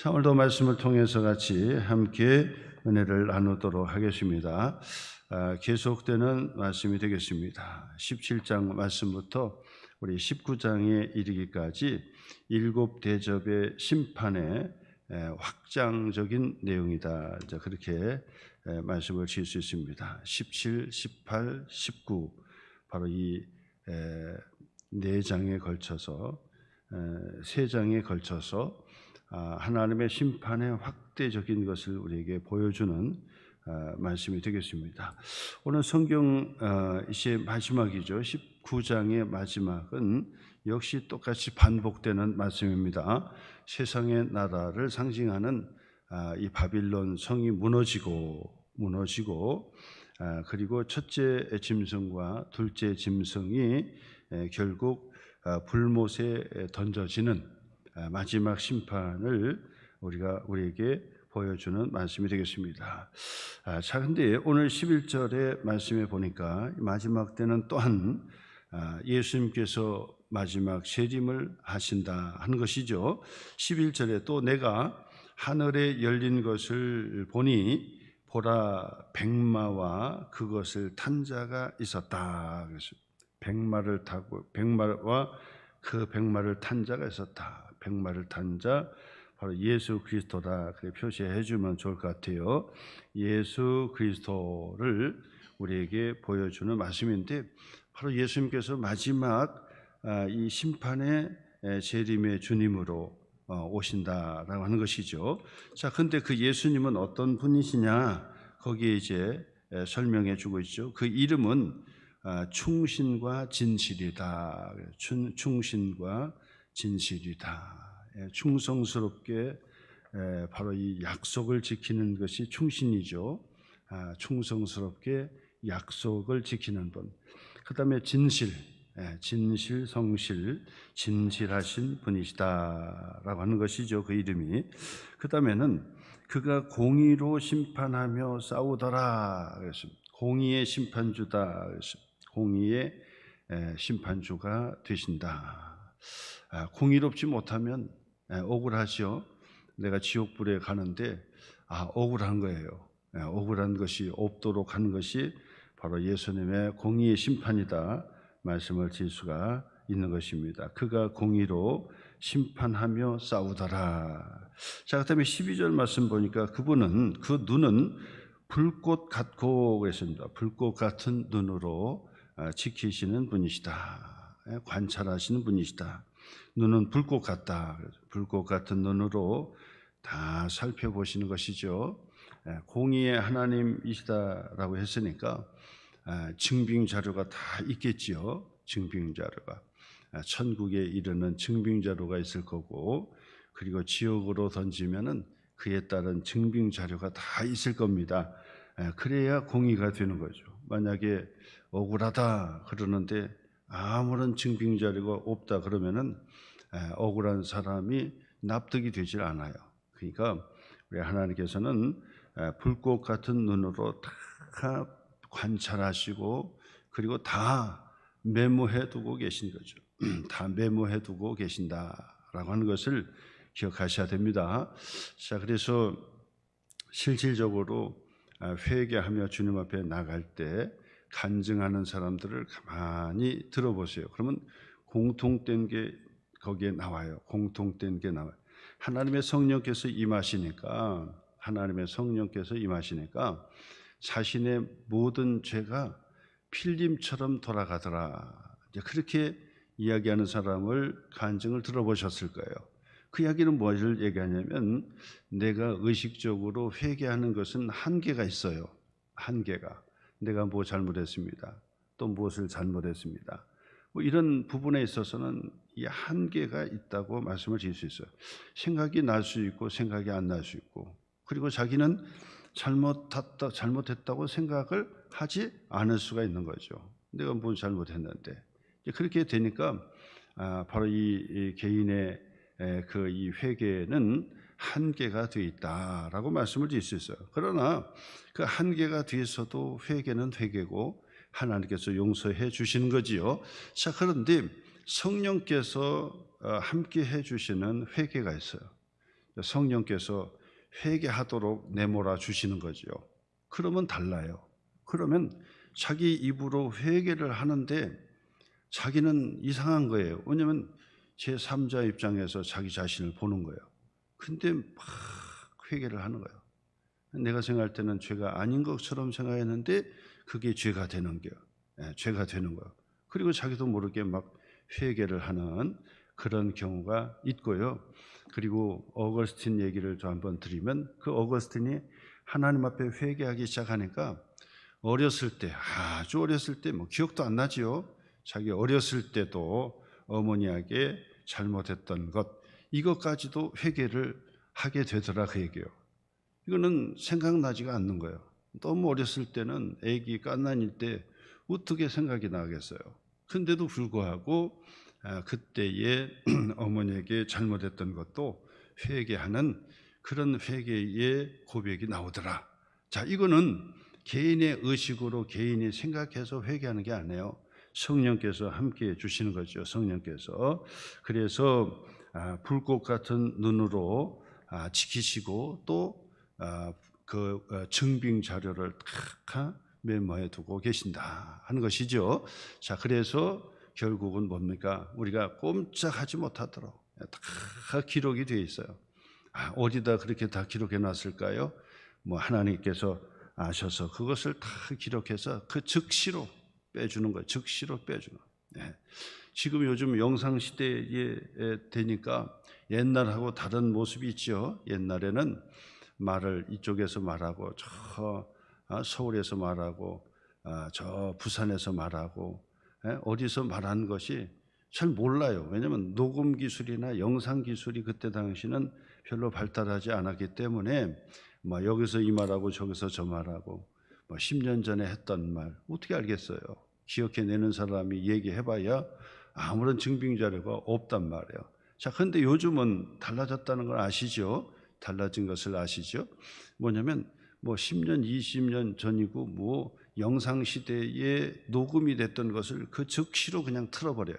자, 오늘도 말씀을 통해서 같이 함께 은혜를 나누도록 하겠습니다. 계속되는 말씀이 되겠습니다. 17장 말씀부터 우리 19장에 이르기까지 일곱 대접의 심판의 확장적인 내용이다. 그렇게 말씀을 지을 수 있습니다. 17, 18, 19 바로 이 네 장에 걸쳐서 세 장에 걸쳐서 하나님의 심판의 확대적인 것을 우리에게 보여주는 말씀이 되겠습니다. 오늘 성경 이제 마지막이죠. 19장의 마지막은 역시 똑같이 반복되는 말씀입니다. 세상의 나라를 상징하는 이 바빌론 성이 무너지고 그리고 첫째 짐승과 둘째 짐승이 결국 불못에 던져지는 마지막 심판을 우리에게 보여주는 말씀이 되겠습니다. 자, 근데 오늘 11절의 말씀에 보니까 마지막 때는 또한 예수님께서 마지막 세림을 하신다 하는 것이죠. 11절에 또 내가 하늘에 열린 것을 보니 보라 백마와 그것을 탄 자가 있었다. 그래서 백마를 타고 백마와 그 백마를 탄 자가 있었다. 백마를 탄 자 바로 예수 그리스도다. 그렇게 표시해 주면 좋을 것 같아요. 예수 그리스도를 우리에게 보여주는 말씀인데 바로 예수님께서 마지막 이 심판의 재림의 주님으로 오신다라고 하는 것이죠. 자, 근데 그 예수님은 어떤 분이시냐? 거기에 이제 설명해 주고 있죠. 그 이름은 충신과 진실이다. 충신과 진실이다. 충성스럽게 바로 이 약속을 지키는 것이 충신이죠. 충성스럽게 약속을 지키는 분. 그 다음에 진실, 성실, 진실하신 분이시다라고 하는 것이죠. 그 이름이. 그 다음에는 그가 공의로 심판하며 싸우더라. 그래서 공의의 심판주다. 그래서 공의의 심판주가 되신다. 공의롭지 못하면 억울하죠. 내가 지옥불에 가는데 억울한 거예요. 억울한 것이 없도록 하는 것이 바로 예수님의 공의의 심판이다 말씀을 드릴 수가 있는 것입니다. 그가 공의로 심판하며 싸우더라. 자, 그다음에 12절 말씀 보니까 그분은 그 눈은 불꽃 같고 그랬습니다. 불꽃 같은 눈으로 지키시는 분이시다. 관찰하시는 분이시다. 눈은 불꽃 같다. 불꽃 같은 눈으로 다 살펴보시는 것이죠. 공의의 하나님이시다라고 했으니까 증빙 자료가 다 있겠지요. 증빙 자료가 천국에 이르는 증빙 자료가 있을 거고, 그리고 지옥으로 던지면은 그에 따른 증빙 자료가 다 있을 겁니다. 그래야 공의가 되는 거죠. 만약에 억울하다 그러는데 아무런 증빙 자료가 없다 그러면은 억울한 사람이 납득이 되질 않아요. 그러니까 우리 하나님께서는 불꽃 같은 눈으로 다 관찰하시고 그리고 다 메모해 두고 계신 거죠. 다 메모해 두고 계신다라고 하는 것을 기억하셔야 됩니다. 자, 그래서 실질적으로 회개하며 주님 앞에 나갈 때 간증하는 사람들을 가만히 들어보세요. 그러면 공통된 게 거기에 나와요. 공통된 게 나와요. 하나님의 성령께서 임하시니까 자신의 모든 죄가 필림처럼 돌아가더라. 그렇게 이야기하는 사람을 간증을 들어보셨을 거예요. 그 이야기는 무엇을 얘기하냐면 내가 의식적으로 회개하는 것은 한계가 있어요. 한계가. 내가 뭐 잘못했습니다. 또 무엇을 잘못했습니다. 뭐 이런 부분에 있어서는 이 한계가 있다고 말씀을 드릴 수 있어요. 생각이 날 수 있고 생각이 안 날 수 있고, 그리고 자기는 잘못했다고 생각을 하지 않을 수가 있는 거죠. 내가 뭘 잘못했는데. 그렇게 되니까 바로 이 개인의 그 이 회개는 한계가 되어 있다라고 말씀을 드릴 수 있어요. 그러나 그 한계가 뒤에서도 회개는 회개고 하나님께서 용서해 주시는 거지요. 자, 그런데 성령께서 함께 해 주시는 회개가 있어요. 성령께서 회개하도록 내몰아 주시는 거죠. 그러면 달라요. 그러면 자기 입으로 회개를 하는데 자기는 이상한 거예요. 왜냐하면 제3자 입장에서 자기 자신을 보는 거예요. 근데 막 회개를 하는 거예요. 내가 생각할 때는 죄가 아닌 것처럼 생각했는데 그게 죄가 되는 거예요. 죄가 되는 거예요. 그리고 자기도 모르게 막 회개를 하는 그런 경우가 있고요. 그리고 어거스틴 얘기를 좀 한번 드리면 그 어거스틴이 하나님 앞에 회개하기 시작하니까 어렸을 때, 아주 어렸을 때 뭐 기억도 안 나지요. 자기 어렸을 때도 어머니에게 잘못했던 것, 이것까지도 회개를 하게 되더라 그 얘기예요. 이거는 생각나지가 않는 거예요. 너무 어렸을 때는 애기 갓난일 때 어떻게 생각이 나겠어요. 근데도 불구하고 그때의 어머니에게 잘못했던 것도 회개하는 그런 회개의 고백이 나오더라. 자, 이거는 개인의 의식으로 개인이 생각해서 회개하는 게 아니에요. 성령께서 함께 해 주시는 거죠. 성령께서. 그래서 불꽃 같은 눈으로 지키시고 또 그 증빙 자료를 탁 메모해 두고 계신다 하는 것이죠. 자, 그래서 결국은 뭡니까? 우리가 꼼짝하지 못하도록 다 기록이 되어 있어요. 어디다 그렇게 다 기록해 놨을까요? 뭐 하나님께서 아셔서 그것을 다 기록해서 그 즉시로 빼주는 거예요. 즉시로 빼주는 거예요. 지금 요즘 영상 시대에 되니까 옛날하고 다른 모습이 있죠. 옛날에는 말을 이쪽에서 말하고 저 서울에서 말하고 저 부산에서 말하고 어디서 말하는 것이 잘 몰라요. 왜냐하면 녹음 기술이나 영상 기술이 그때 당시는 별로 발달하지 않았기 때문에 뭐 여기서 이 말하고 저기서 저 말하고 뭐 10년 전에 했던 말 어떻게 알겠어요. 기억해내는 사람이 얘기해봐야 아무런 증빙 자료가 없단 말이에요. 자, 그런데 요즘은 달라졌다는 걸 아시죠? 달라진 것을 아시죠? 뭐냐면 뭐 10년, 20년 전이고 뭐 영상 시대에 녹음이 됐던 것을 그 즉시로 그냥 틀어버려요.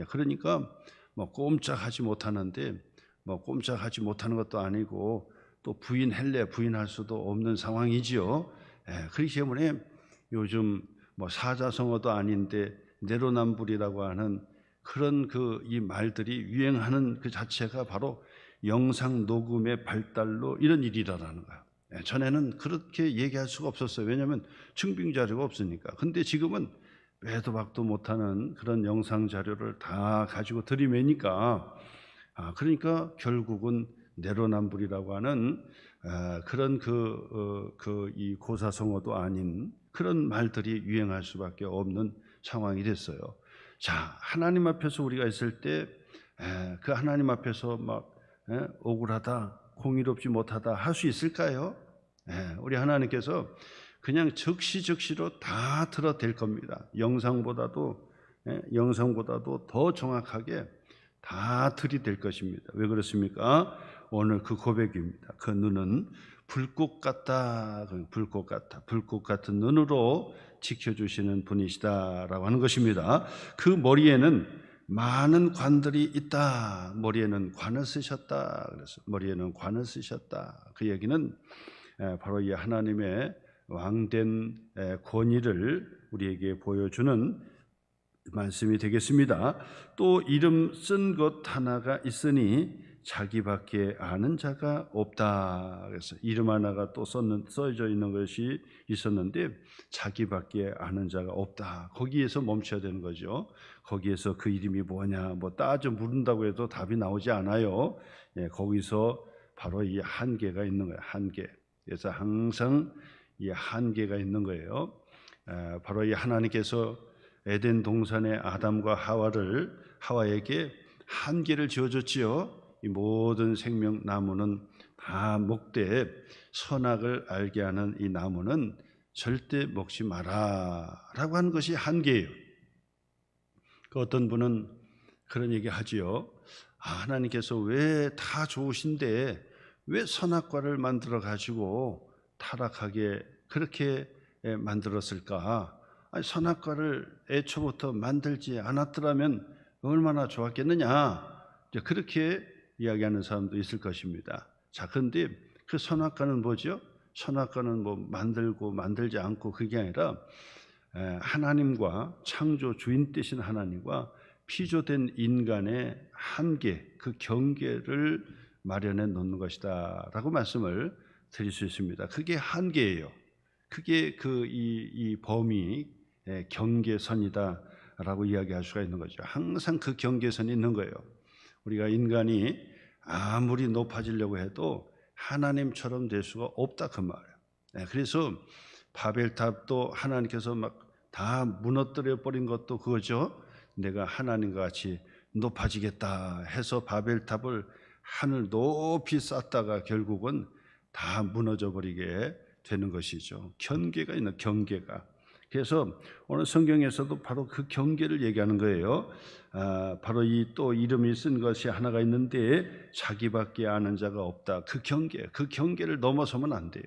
그러니까 뭐 꼼짝하지 못하는데 뭐 꼼짝하지 못하는 것도 아니고 또 부인할래 부인할 수도 없는 상황이지요. 그렇기 때문에 요즘 뭐 사자성어도 아닌데 내로남불이라고 하는 그런 이 말들이 유행하는 그 자체가 바로 영상 녹음의 발달로 이런 일이 일어나는 거예요. 전에는 그렇게 얘기할 수가 없었어요. 왜냐하면 증빙 자료가 없으니까. 근데 지금은 외도 박도 못하는 그런 영상 자료를 다 가지고 들이매니까 그러니까 결국은 내로남불이라고 하는 그런 이 고사성어도 아닌 그런 말들이 유행할 수밖에 없는 상황이 됐어요. 자, 하나님 앞에서 우리가 있을 때 그 하나님 앞에서 막 억울하다, 공의롭지 못하다 할 수 있을까요? 우리 하나님께서 그냥 즉시로 다 들어댈 겁니다. 영상보다도 더 정확하게 다 들이댈 것입니다. 왜 그렇습니까? 오늘 그 고백입니다. 그 눈은 불꽃 같다, 불꽃 같은 눈으로 지켜주시는 분이시다라고 하는 것입니다. 그 머리에는 많은 관들이 있다. 머리에는 관을 쓰셨다. 그래서 머리에는 관을 쓰셨다. 그 얘기는 바로 이 하나님의 왕된 권위를 우리에게 보여주는 말씀이 되겠습니다. 또 이름 쓴 것 하나가 있으니 자기밖에 아는 자가 없다. 그래서 이름 하나가 또 써져 있는 것이 있었는데 자기밖에 아는 자가 없다. 거기에서 멈춰야 되는 거죠. 거기에서 그 이름이 뭐냐 뭐 따져 물은다고 해도 답이 나오지 않아요. 거기서 바로 이 한계가 있는 거예요. 한계. 그래서 항상 이 한계가 있는 거예요. 바로 이 하나님께서 에덴 동산의 아담과 하와에게 한계를 지어줬지요. 이 모든 생명 나무는 다 먹되 선악을 알게 하는 이 나무는 절대 먹지 마라라고 하는 것이 한계예요. 그 어떤 분은 그런 얘기 하지요. 하나님께서 왜 다 좋으신데 왜 선악과를 만들어 가지고 타락하게 그렇게 만들었을까? 선악과를 애초부터 만들지 않았더라면 얼마나 좋았겠느냐? 그렇게 이야기하는 사람도 있을 것입니다. 자, 그런데 그 선악과는 뭐죠? 선악과는 뭐 만들고 만들지 않고 그게 아니라 하나님과 창조 주인 되신 하나님과 피조된 인간의 한계, 그 경계를 마련해 놓는 것이다 라고 말씀을 드릴 수 있습니다. 그게 한계예요. 그게 이 범위, 경계선이다 라고 이야기할 수가 있는 거죠. 항상 그 경계선이 있는 거예요. 우리가 인간이 아무리 높아지려고 해도 하나님처럼 될 수가 없다 그 말이에요. 그래서 바벨탑도 하나님께서 막 다 무너뜨려 버린 것도 그거죠. 내가 하나님과 같이 높아지겠다 해서 바벨탑을 하늘 높이 쌓다가 결국은 다 무너져 버리게 되는 것이죠. 경계가 있는 경계가. 그래서 오늘 성경에서도 바로 그 경계를 얘기하는 거예요. 바로 또 이름이 쓴 것이 하나가 있는데 자기밖에 아는 자가 없다. 그 경계를 넘어서면 안 돼요.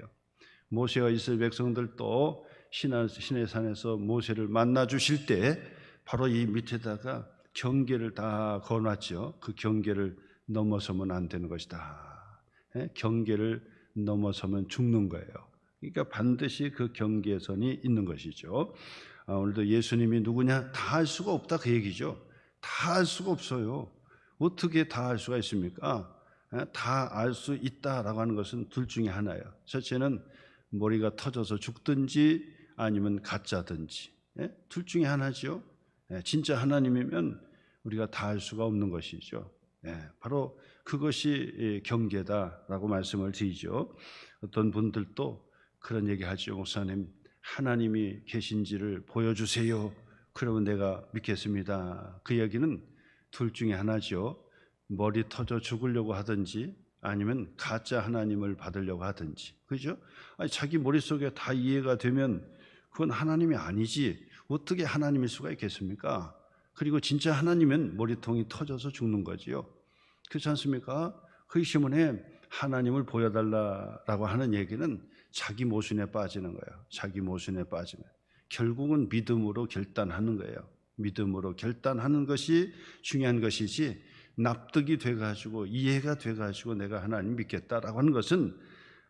모세와 이스라엘 백성들도 시내 산에서 모세를 만나 주실 때 바로 이 밑에다가 경계를 다 거놨죠. 그 경계를 넘어서면 안 되는 것이다. 경계를 넘어서면 죽는 거예요. 그러니까 반드시 그 경계선이 있는 것이죠. 오늘도 예수님이 누구냐? 다 알 수가 없다 그 얘기죠. 다 알 수가 없어요. 어떻게 다 알 수가 있습니까? 다 알 수 있다라고 하는 것은 둘 중에 하나예요. 첫째는 머리가 터져서 죽든지 아니면 가짜든지, 둘 중에 하나죠. 진짜 하나님이면 우리가 다 알 수가 없는 것이죠. 바로 그것이 경계다라고 말씀을 드리죠. 어떤 분들도 그런 얘기하죠. 목사님, 하나님이 계신지를 보여주세요. 그러면 내가 믿겠습니다. 그 얘기는 둘 중에 하나죠. 머리 터져 죽으려고 하든지 아니면 가짜 하나님을 받으려고 하든지, 그죠? 아니, 자기 머릿속에 다 이해가 되면 그건 하나님이 아니지 어떻게 하나님일 수가 있겠습니까? 그리고 진짜 하나님은 머리통이 터져서 죽는 거지요. 그렇지 않습니까? 그렇기 때문에 하나님을 보여달라고 하는 얘기는 자기 모순에 빠지는 거예요. 자기 모순에 빠지면 결국은 믿음으로 결단하는 거예요. 믿음으로 결단하는 것이 중요한 것이지, 납득이 돼가지고 이해가 돼가지고 내가 하나님 믿겠다라고 하는 것은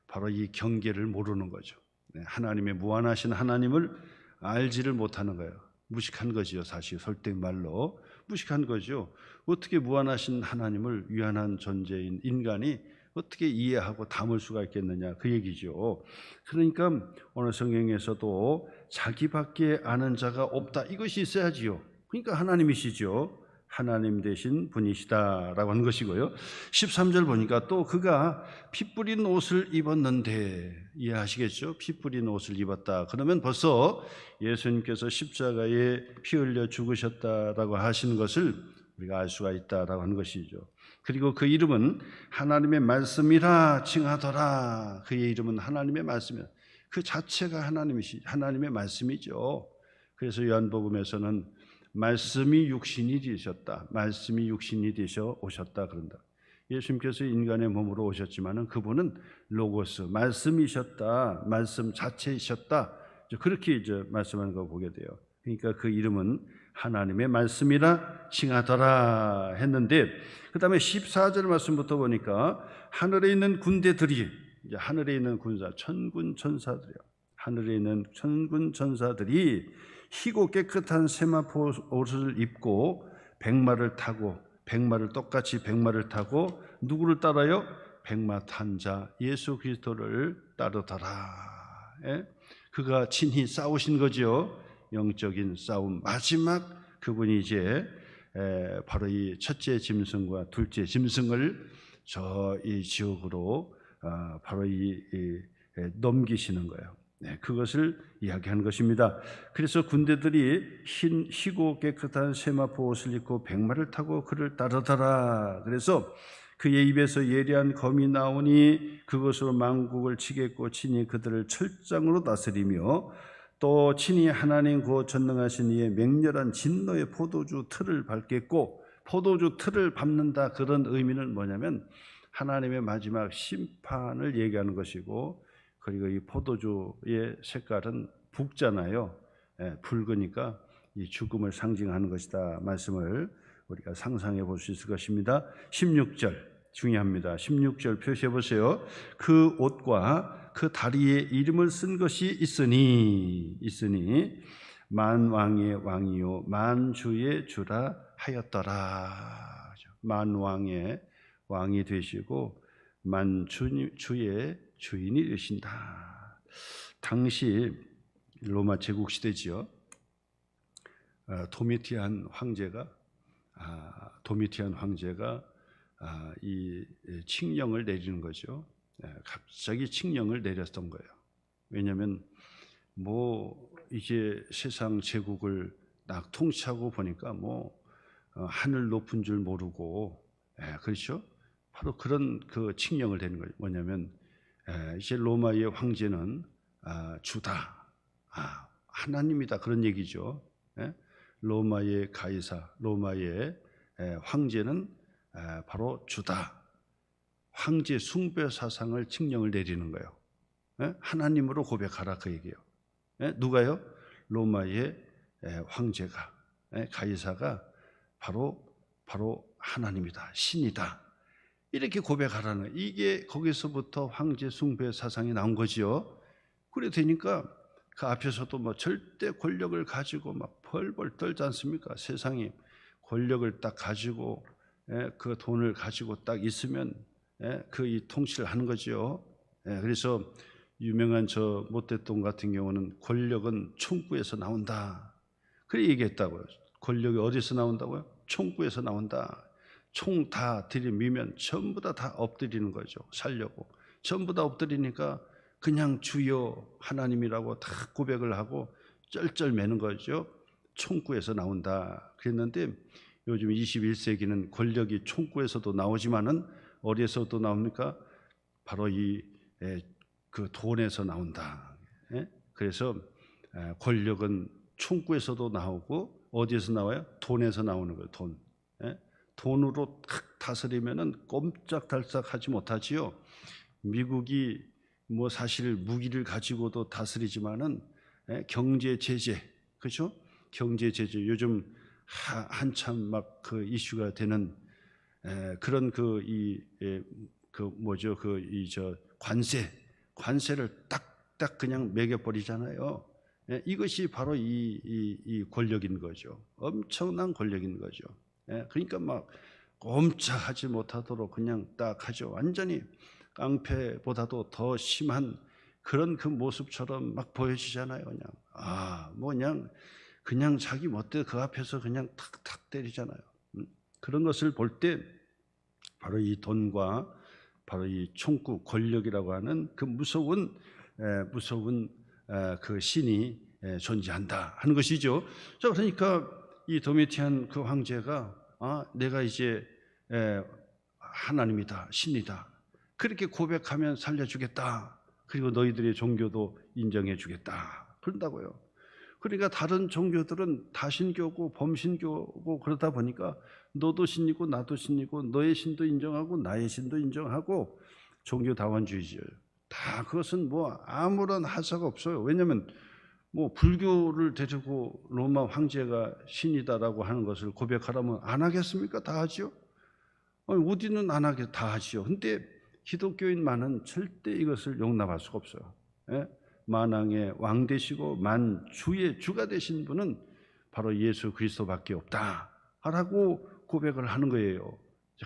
바로 이 경계를 모르는 거죠. 하나님의 무한하신 하나님을 알지를 못하는 거예요. 무식한 거지요. 사실 설득 말로 무식한 거죠. 어떻게 무한하신 하나님을 유한한 존재인 인간이 어떻게 이해하고 담을 수가 있겠느냐 그 얘기죠. 그러니까 오늘 성경에서도 자기밖에 아는 자가 없다, 이것이 있어야지요. 그러니까 하나님이시죠. 하나님 되신 분이시다라고 하는 것이고요. 13절 보니까 또 그가 피 뿌린 옷을 입었는데, 이해하시겠죠? 피 뿌린 옷을 입었다. 그러면 벌써 예수님께서 십자가에 피 흘려 죽으셨다라고 하시는 것을 우리가 알 수가 있다라고 하는 것이죠. 그리고 그 이름은 하나님의 말씀이라 칭하더라. 그의 이름은 하나님의 말씀이라. 그 자체가 하나님의 말씀이죠. 그래서 요한복음에서는 말씀이 육신이 되셨다. 말씀이 육신이 되셔 오셨다 그런다. 예수님께서 인간의 몸으로 오셨지만은 그분은 로고스, 말씀이셨다. 말씀 자체이셨다. 그렇게 이제 말씀하는 거 보게 돼요. 그러니까 그 이름은 하나님의 말씀이라 칭하더라 했는데, 그 다음에 14절 말씀부터 보니까 하늘에 있는 군대들이, 이제 하늘에 있는 군사, 천군 천사들이요. 하늘에 있는 천군 천사들이 희고 깨끗한 세마포 옷을 입고 백마를 타고, 백마를 똑같이 백마를 타고 누구를 따라요? 백마 탄 자 예수 그리스도를 따르더라. 그가 친히 싸우신 거죠. 영적인 싸움, 마지막 그분이 이제 바로 이 첫째 짐승과 둘째 짐승을 저 이 지옥으로 바로 넘기시는 거예요. 그것을 이야기하는 것입니다. 그래서 군대들이 희고 깨끗한 세마포 옷을 입고 백마를 타고 그를 따르더라. 그래서 그의 입에서 예리한 검이 나오니 그것으로 만국을 치겠고 친히 그들을 철장으로 다스리며 또 친히 하나님 그 전능하신 이의 맹렬한 진노의 포도주 틀을 밟겠고, 포도주 틀을 밟는다, 그런 의미는 뭐냐면 하나님의 마지막 심판을 얘기하는 것이고, 그리고 이 포도주의 색깔은 붉잖아요. 붉으니까 이 죽음을 상징하는 것이다 말씀을 우리가 상상해 볼 수 있을 것입니다. 16절 중요합니다. 16절 표시해 보세요. 그 옷과 그 다리에 이름을 쓴 것이 있으니 만왕의 왕이요 만주의 주라 하였더라. 만왕의 왕이 되시고 만주의 주인이 되신다. 당시 로마 제국 시대지요. 도미티안 황제가 이 칙령을 내리는 거죠. 갑자기 칙령을 내렸던 거예요. 왜냐하면 뭐 이제 세상 제국을 딱 통치하고 보니까 하늘 높은 줄 모르고, 그렇죠? 바로 그런 그 칙령을 내는 거예요. 뭐냐면 이제 로마의 황제는 주다, 하나님이다, 그런 얘기죠. 로마의 가이사, 로마의 황제는 바로 주다. 황제 숭배 사상을 칙령을 내리는 거예요. 하나님으로 고백하라, 그 얘기예요. 누가요? 로마의 황제가, 가이사가 바로 하나님이다, 신이다, 이렇게 고백하라는 거예요. 이게 거기서부터 황제 숭배 사상이 나온 거지요. 그래 되니까 그 앞에서도 절대 권력을 가지고 막 벌벌 떨지 않습니까? 세상이 권력을 딱 가지고 그 돈을 가지고 딱 있으면 그 이 통치를 하는 거죠. 그래서 유명한 저 모태똥 같은 경우는 권력은 총구에서 나온다, 그래 얘기했다고요. 권력이 어디서 나온다고요? 총구에서 나온다. 총 다 들이미면 전부 다 엎드리는 거죠. 살려고 전부 다 엎드리니까 그냥 주여 하나님이라고 다 고백을 하고 쩔쩔매는 거죠. 총구에서 나온다 그랬는데, 요즘 21세기는 권력이 총구에서도 나오지만은 어디에서도 나옵니까? 바로 그 돈에서 나온다. 그래서 권력은 총구에서도 나오고 어디에서 나와요? 돈에서 나오는 거예요. 돈. 돈으로 탁 다스리면은 꼼짝달싹하지 못하지요. 미국이 사실 무기를 가지고도 다스리지만은 경제 제재, 그렇죠? 경제 제재, 요즘 한참 막 그 이슈가 되는 그런 관세를 딱딱 그냥 매겨버리잖아요. 이것이 바로 이 권력인 거죠. 엄청난 권력인 거죠. 그러니까 막 꼼짝하지 못하도록 그냥 딱 하죠. 완전히 깡패보다도 더 심한 그런 그 모습처럼 막 보여지잖아요. 그냥 자기 멋대로 그 앞에서 그냥 탁탁 때리잖아요. 그런 것을 볼 때 바로 이 돈과 바로 이 총구 권력이라고 하는 그 무서운 그 신이 존재한다 하는 것이죠. 자, 그러니까 이 도미티안 그 황제가 내가 이제 하나님이다, 신이다, 그렇게 고백하면 살려주겠다, 그리고 너희들의 종교도 인정해 주겠다 그런다고요. 그러니까 다른 종교들은 다신교고 범신교고 그러다 보니까 너도 신이고 나도 신이고 너의 신도 인정하고 나의 신도 인정하고 종교다원주의죠. 다 그것은 아무런 하자가 없어요. 왜냐하면 불교를 데리고 로마 황제가 신이다라고 하는 것을 고백하라면 안 하겠습니까? 다 하죠. 어디는 안 하게 다 하죠. 근데 기독교인만은 절대 이것을 용납할 수가 없어요. 만왕의 왕 되시고 만주의 주가 되신 분은 바로 예수 그리스도밖에 없다라고 고백을 하는 거예요.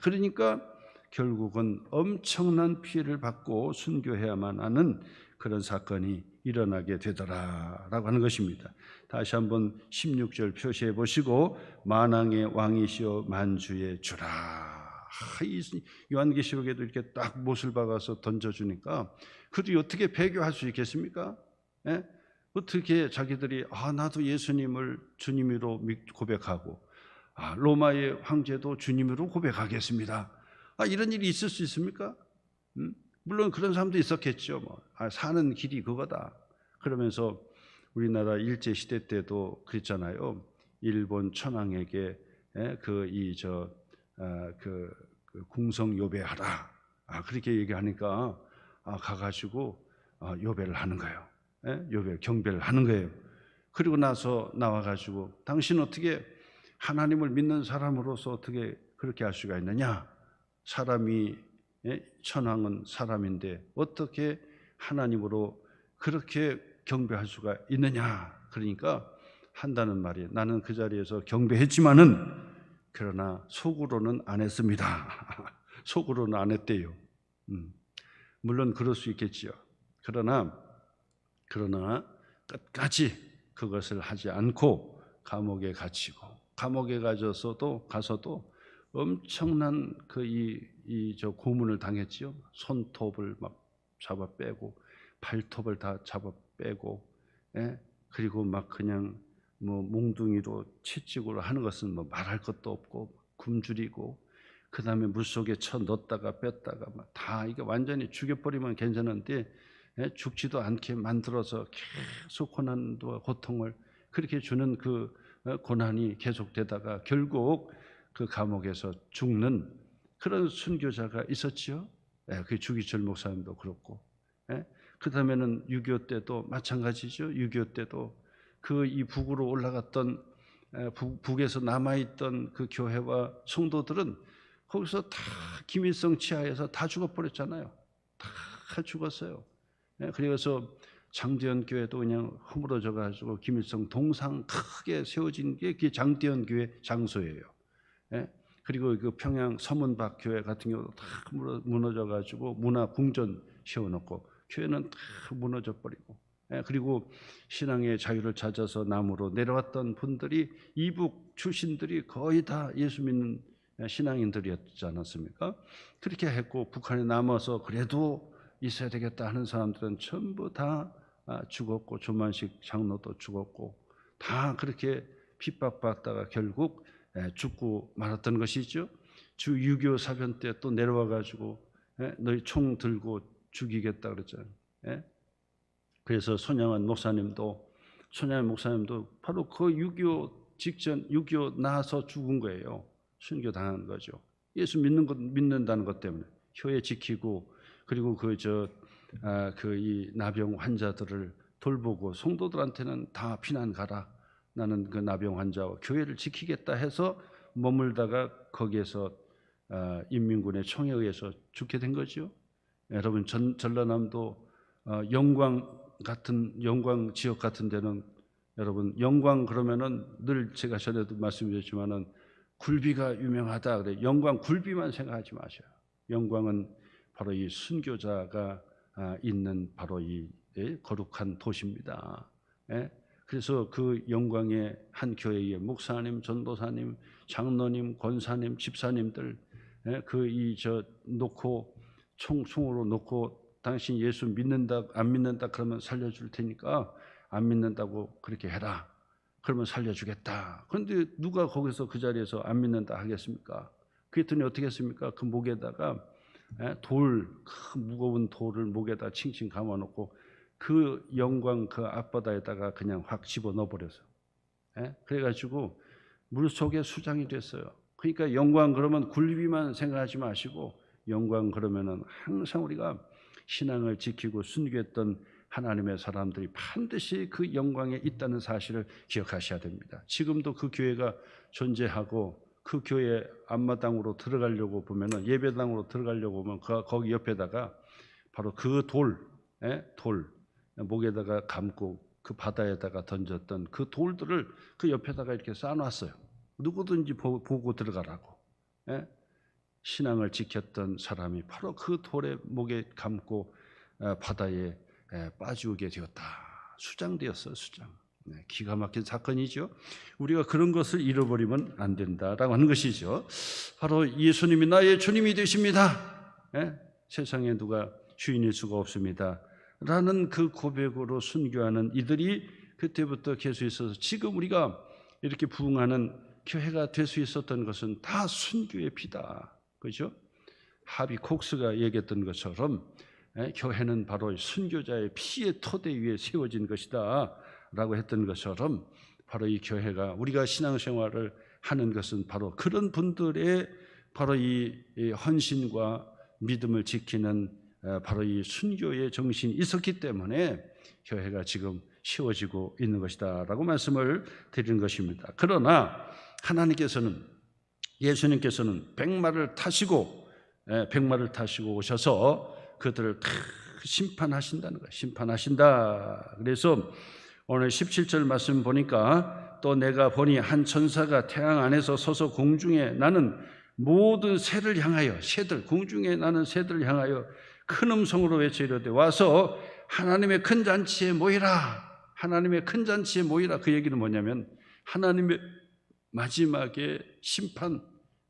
그러니까 결국은 엄청난 피해를 받고 순교해야만 하는 그런 사건이 일어나게 되더라라고 하는 것입니다. 다시 한번 16절 표시해 보시고 만왕의 왕이시여 만주의 주라. 요한계시록에도 이렇게 딱 못을 박아서 던져주니까 그들이 어떻게 배교할 수 있겠습니까? 어떻게 자기들이 나도 예수님을 주님으로 고백하고 로마의 황제도 주님으로 고백하겠습니다, 이런 일이 있을 수 있습니까? 물론 그런 사람도 있었겠죠. 사는 길이 그거다 그러면서 우리나라 일제시대 때도 그랬잖아요. 일본 천황에게 그 궁성 요배하라, 그렇게 얘기하니까 가가지고 요배를 하는 거예요. 경배를 하는 거예요. 그리고 나서 나와가지고 당신 어떻게 하나님을 믿는 사람으로서 어떻게 그렇게 할 수가 있느냐? 사람이 천황은 사람인데 어떻게 하나님으로 그렇게 경배할 수가 있느냐. 그러니까 한다는 말이에요. 나는 그 자리에서 경배했지만은 그러나 속으로는 안 했습니다. 속으로는 안 했대요. 물론 그럴 수 있겠지요. 그러나 끝까지 그것을 하지 않고 감옥에 갇히고, 감옥에 가서도 엄청난 저 고문을 당했지요. 손톱을 막 잡아 빼고 발톱을 다 잡아 빼고, 그리고 막 그냥 뭐 몽둥이로 채찍으로 하는 것은 뭐 말할 것도 없고 굶주리고, 그 다음에 물속에 쳐 넣었다가 뺐다가 막 다 이게 완전히 죽여버리면 괜찮은데 죽지도 않게 만들어서 계속 고난과 고통을 그렇게 주는 그 고난이 계속되다가 결국 그 감옥에서 죽는 그런 순교자가 있었지요. 그 주기철 목사님도 그렇고, 그 다음에는 6.25 때도 마찬가지죠. 6.25 때도 이 북으로 올라갔던 북에서 남아있던 그 교회와 성도들은 거기서 다 김일성 치하에서 다 죽어버렸잖아요. 다 죽었어요. 그래서 장대현 교회도 그냥 허물어져 가지고 김일성 동상 크게 세워진 게 그게 장대현 교회 장소예요. 그리고 그 평양 서문박 교회 같은 경우도 다 무너져 가지고 문화 궁전 세워놓고 교회는 다 무너져 버리고, 그리고 신앙의 자유를 찾아서 남으로 내려왔던 분들이 이북 출신들이 거의 다 예수 믿는 신앙인들이었지 않았습니까? 그렇게 했고 북한에 남아서 그래도 있어야 되겠다 하는 사람들은 전부 다 죽었고, 조만식 장로도 죽었고, 다 그렇게 핍박받다가 결국 죽고 말았던 것이죠. 주 6.25 사변 때 또 내려와 가지고 너희 총 들고 죽이겠다 그랬잖아요. 그래서 손양원 목사님도 바로 그 6.25 직전 6.25 나서 죽은 거예요. 순교당한 거죠. 예수 믿는다는 것 때문에 교회 지키고, 그리고 이 나병 환자들을 돌보고, 성도들한테는 다 피난 가라. 나는 그 나병 환자와 교회를 지키겠다 해서 머물다가 거기에서 인민군의 총에 의해서 죽게 된 거죠. 여러분, 전라남도 영광 지역 같은 데는 여러분, 영광 그러면은 늘 제가 전에도 말씀드렸지만은 굴비가 유명하다 그래. 영광 굴비만 생각하지 마셔요. 영광은 바로 이 순교자가 있는 바로 이 거룩한 도시입니다. 그래서 그 영광의 한 교회의 목사님, 전도사님, 장로님, 권사님, 집사님들 놓고 총으로 놓고 당신 예수 믿는다 안 믿는다 그러면 살려줄 테니까 안 믿는다고 그렇게 해라. 그러면 살려주겠다. 그런데 누가 거기서 그 자리에서 안 믿는다 하겠습니까? 그랬더니 어떻게 했습니까? 그 목에다가 큰 무거운 돌을 목에다 칭칭 감아놓고 그 영광 그 앞바다에다가 그냥 확 집어넣어 버려서, 그래가지고 물속에 수장이 됐어요. 그러니까 영광 그러면 굴비만 생각하지 마시고, 영광 그러면은 항상 우리가 신앙을 지키고 순교했던 하나님의 사람들이 반드시 그 영광에 있다는 사실을 기억하셔야 됩니다. 지금도 그 교회가 존재하고, 그 교회 앞마당으로 들어가려고 보면은, 예배당으로 들어가려고 보면 거기 옆에다가 바로 그 돌 목에다가 감고 그 바다에다가 던졌던 그 돌들을 그 옆에다가 이렇게 쌓아놨어요. 누구든지 보고 들어가라고. 신앙을 지켰던 사람이 바로 그 돌에 목에 감고 바다에 빠지게 되었다. 수장되었어요. 수장. 기가 막힌 사건이죠. 우리가 그런 것을 잃어버리면 안 된다라고 하는 것이죠. 바로 예수님이 나의 주님이 되십니다. 세상에 누가 주인일 수가 없습니다. 라는 그 고백으로 순교하는 이들이 그때부터 계속 있어서 지금 우리가 이렇게 부흥하는 교회가 될 수 있었던 것은 다 순교의 피다. 그죠? 하비 콕스가 얘기했던 것처럼 교회는 바로 순교자의 피의 토대 위에 세워진 것이다 라고 했던 것처럼, 바로 이 교회가 우리가 신앙생활을 하는 것은 바로 그런 분들의 바로 이 헌신과 믿음을 지키는 바로 이 순교의 정신이 있었기 때문에 교회가 지금 세워지고 있는 것이다 라고 말씀을 드리는 것입니다. 그러나 하나님께서는, 예수님께서는 백마를 타시고 백마를 타시고 오셔서 그들을 다 심판하신다는 거예요. 심판하신다. 그래서 오늘 17절 말씀 보니까 또 내가 보니 한 천사가 태양 안에서 서서 공중에 나는 모든 새를 향하여 공중에 나는 새들을 향하여 큰 음성으로 외쳐 이르되 와서 하나님의 큰 잔치에 모이라. 하나님의 큰 잔치에 모이라. 그 얘기는 뭐냐면 하나님의 마지막에 심판,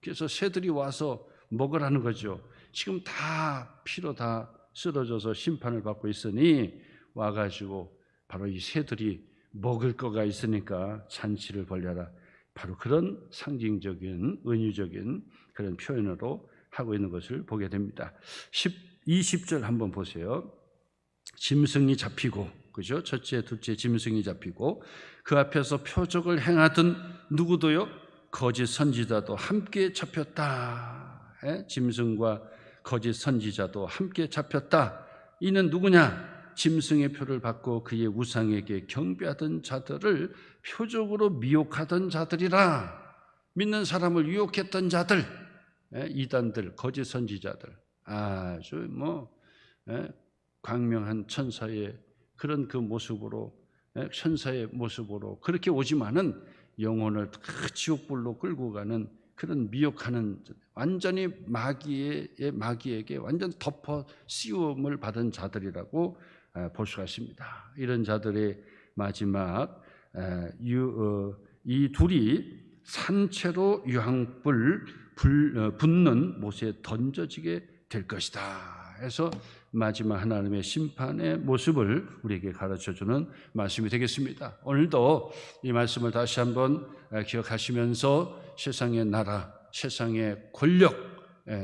그래서 새들이 와서 먹으라는 거죠. 지금 다 피로 다 쓰러져서 심판을 받고 있으니 와가지고 바로 이 새들이 먹을 거가 있으니까 잔치를 벌려라. 바로 그런 상징적인 은유적인 그런 표현으로 하고 있는 것을 보게 됩니다. 20절 한번 보세요. 짐승이 잡히고, 그죠? 첫째, 둘째 짐승이 잡히고 그 앞에서 표적을 행하던 누구도요? 거짓 선지자도 함께 잡혔다. 짐승과 거짓 선지자도 함께 잡혔다. 이는 누구냐? 짐승의 표를 받고 그의 우상에게 경배하던 자들을 표적으로 미혹하던 자들이라. 믿는 사람을 유혹했던 자들, 이단들, 거짓 선지자들, 아주 광명한 천사의 그런 그 모습으로, 천사의 모습으로 그렇게 오지만은 영혼을 지옥불로 끌고 가는 그런 미혹하는, 완전히 마귀에게 완전 덮어 씌움을 받은 자들이라고 볼 수가 있습니다. 이런 자들의 마지막 이 둘이 산채로 유황불 붙는 못에 던져지게 될 것이다. 해서 마지막 하나님의 심판의 모습을 우리에게 가르쳐주는 말씀이 되겠습니다. 오늘도 이 말씀을 다시 한번 기억하시면서 세상의 나라, 세상의 권력,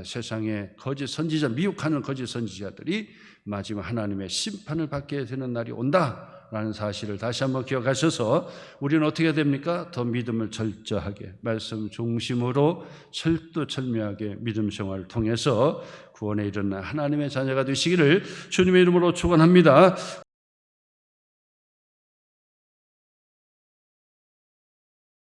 세상의 거짓 선지자, 미혹하는 거짓 선지자들이 마지막 하나님의 심판을 받게 되는 날이 온다라는 사실을 다시 한번 기억하셔서 우리는 어떻게 됩니까? 더 믿음을 철저하게, 말씀 중심으로 철두철미하게 믿음 생활을 통해서 구원에 이르는 하나님의 자녀가 되시기를 주님의 이름으로 축원합니다.